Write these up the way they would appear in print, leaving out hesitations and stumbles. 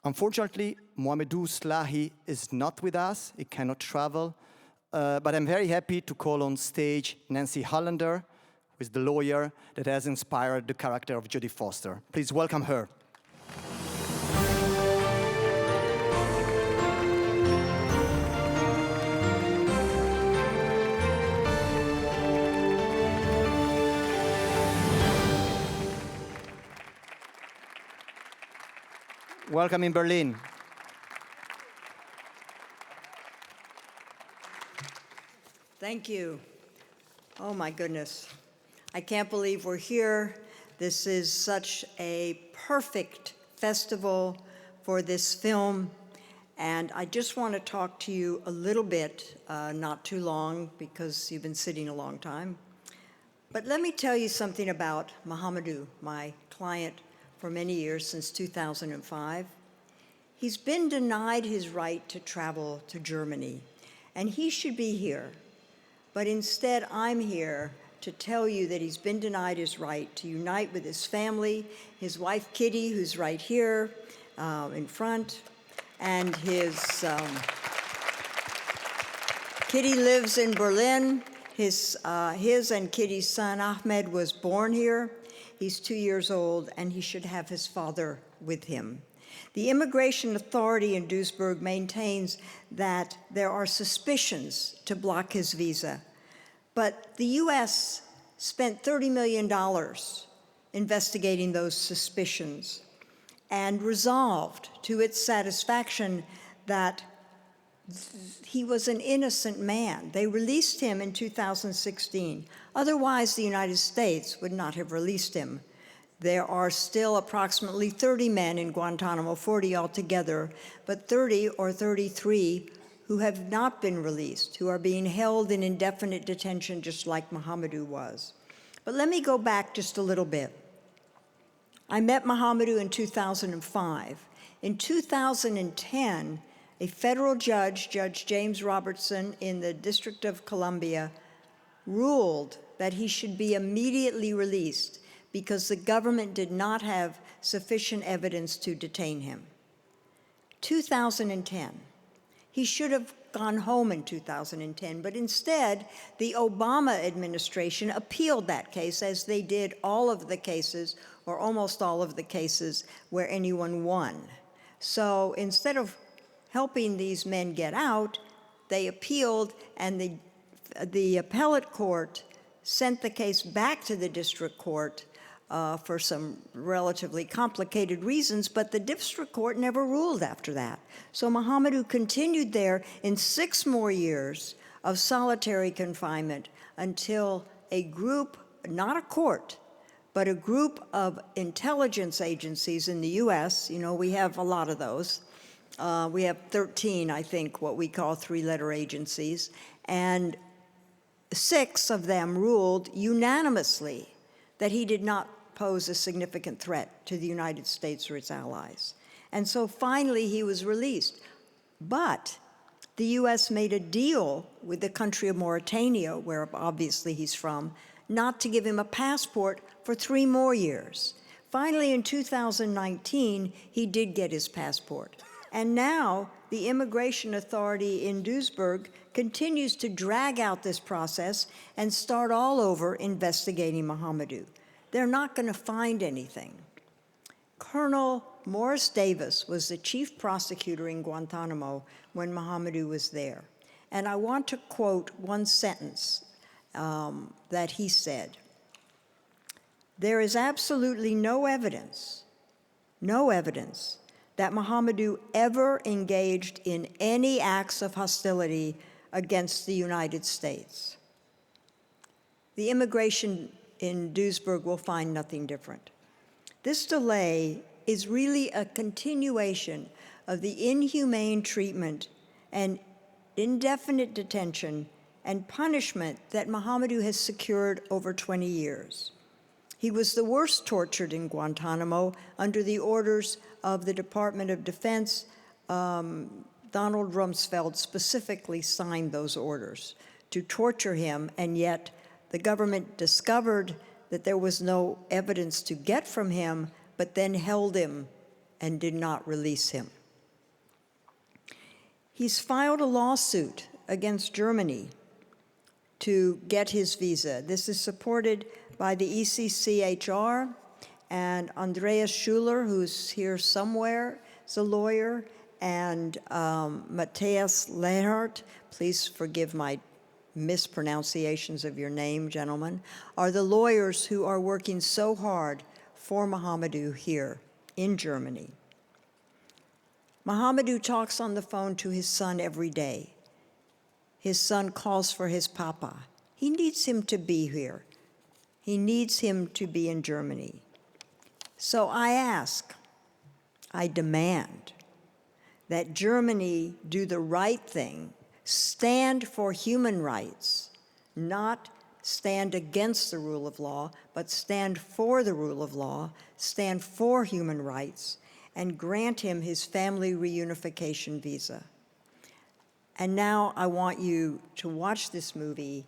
Unfortunately, Mohamedou Slahi is not with us. He cannot travel. But I'm very happy to call on stage Nancy Hollander, who is the lawyer that has inspired the character of Jodie Foster. Please welcome her. Welcome in Berlin. Thank you. Oh my goodness. I can't believe we're here. This is such a perfect festival for this film. And I just want to talk to you a little bit, not too long because you've been sitting a long time. But let me tell you something about Mohamedou, my client for many years, since 2005. He's been denied his right to travel to Germany, and he should be here. But instead, I'm here to tell you that he's been denied his right to unite with his family, his wife, Kitty, who's right here in front, and Kitty lives in Berlin. His and Kitty's son, Ahmed, was born here. He's 2 years old, and he should have his father with him. The immigration authority in Duisburg maintains that there are suspicions to block his visa, but the US spent $30 million investigating those suspicions and resolved to its satisfaction that he was an innocent man. They released him in 2016. Otherwise, the United States would not have released him. There are still approximately 30 men in Guantanamo, 40 altogether, but 30 or 33 who have not been released, who are being held in indefinite detention just like Mohamedou was. But let me go back just a little bit. I met Mohamedou in 2005. In 2010, a federal judge, Judge James Robertson in the District of Columbia, ruled that he should be immediately released because the government did not have sufficient evidence to detain him. 2010. He should have gone home in 2010, but instead, the Obama administration appealed that case, as they did all of the cases, or almost all of the cases, where anyone won. So instead of helping these men get out, they appealed, and the appellate court sent the case back to the district court for some relatively complicated reasons, but the district court never ruled after that. So Mohamedou continued there in 6 more years of solitary confinement until a group, not a court, but a group of intelligence agencies in the US, you know, we have a lot of those. We have 13, I think, what we call 3-letter agencies, and 6 of them ruled unanimously that he did not pose a significant threat to the United States or its allies. And so finally he was released. But the US made a deal with the country of Mauritania, where obviously he's from, not to give him a passport for 3 more years. Finally, in 2019, he did get his passport. And now the immigration authority in Duisburg continues to drag out this process and start all over investigating Mohamedou. They're not going to find anything. Colonel Morris Davis was the chief prosecutor in Guantanamo when Mohamedou was there. And I want to quote one sentence that he said. "There is absolutely no evidence that Mohamedou ever engaged in any acts of hostility against the United States." The immigration in Duisburg will find nothing different. This delay is really a continuation of the inhumane treatment and indefinite detention and punishment that Mohamedou has secured over 20 years. He was the worst tortured in Guantanamo under the orders of the Department of Defense. Donald Rumsfeld specifically signed those orders to torture him, and yet the government discovered that there was no evidence to get from him, but then held him and did not release him. He's filed a lawsuit against Germany to get his visa. This is supported by the ECCHR and Andreas Schuler, who's here somewhere, is a lawyer, and Matthias Lehnert, please forgive my mispronunciations of your name, gentlemen, are the lawyers who are working so hard for Mahamadou here in Germany. Mahamadou talks on the phone to his son every day. His son calls for his papa. He needs him to be here. He needs him to be in Germany. So I ask, I demand that Germany do the right thing, stand for human rights, not stand against the rule of law, but stand for the rule of law, stand for human rights, and grant him his family reunification visa. And now I want you to watch this movie,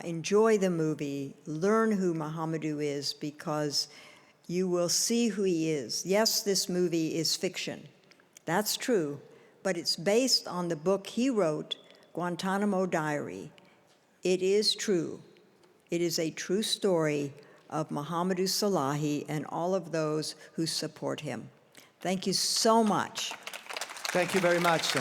enjoy the movie, learn who Mahamadou is, because you will see who he is. Yes, this movie is fiction. That's true, but it's based on the book he wrote, Guantanamo Diary. It is true. It is a true story of Mahamadou Salahi and all of those who support him. Thank you so much. Thank you very much.